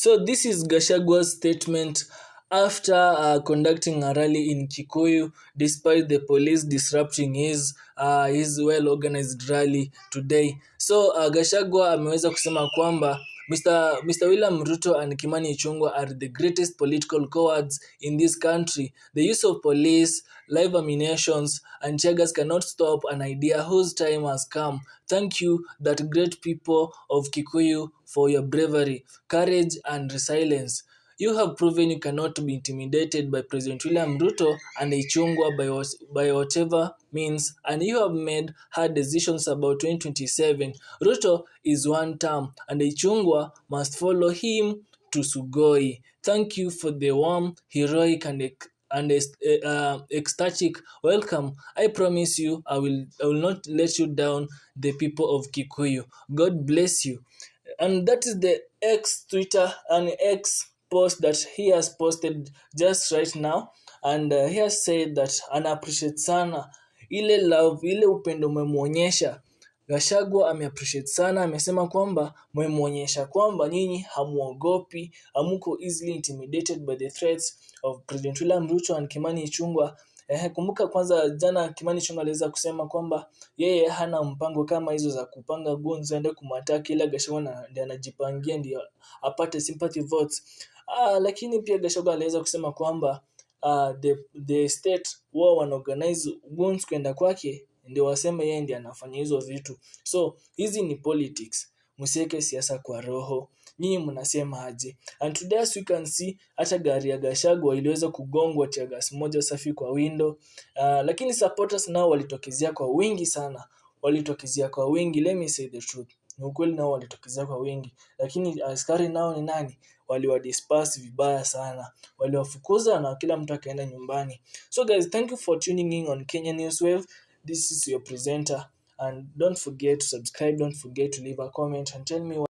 So this is Gachagwa's statement after conducting a rally in Kikuyu despite the police disrupting his well-organized rally today. So Gachagua ameweza kusema kwamba Mr. William Ruto and Kimani Ichung'wah are the greatest political cowards in this country. The use of police, live ammunitions, and tear gas cannot stop an idea whose time has come. Thank you, that great people of Kikuyu, for your bravery, courage, and resilience. You have proven you cannot be intimidated by President William Ruto and Ichung'wah by whatever means, and you have made hard decisions about 2027. Ruto is one term, and Ichung'wah must follow him to Sugoi. Thank you for the warm, heroic, and ecstatic welcome. I promise you, I will not let you down, the people of Kikuyu. God bless you. And that is the Twitter and X post that he has posted just right now, and he has said that appreciate sana ile love, ile upendo umemuonyesha. Gachagua ameappreciate sana, amesema kwamba mmemuonyesha kwamba nyinyi hamuogopi, hamuko easily intimidated by the threats of President William Ruto and Kimani Ichung'wah. Kumbuka kwanza jana Kimani Ichung'wah aliweza kusema kwamba yeye hana mpango kama hizo za kupanga guns aende kumataki, ila Gachagua ndiye anajipangia ndio apate sympathy votes. Lakini pia Gachagua aliweza kusema kwamba the state wao wanaorganize guns kwenda kwake ndio waseme yeye ndiye anafanya hizo vitu. So hizi ni politics, msiweke siasa kwa roho. Nyinyi mnasema aje? And today as we can see, hata gari ya Gachagua iliweza kugongwa tear gas moja safi kwa window. Lakini supporters nao walitokezea kwa wingi sana. Let me say the truth. Ni ukweli nao walitokezea kwa wingi. Lakini askari nao ni nani? Waliwadisperse vibaya sana. Waliwafukuza na kila mtu akaenda nyumbani. So guys, thank you for tuning in on Kenya News Wave. This is your presenter, and don't forget to subscribe, don't forget to leave a comment and tell me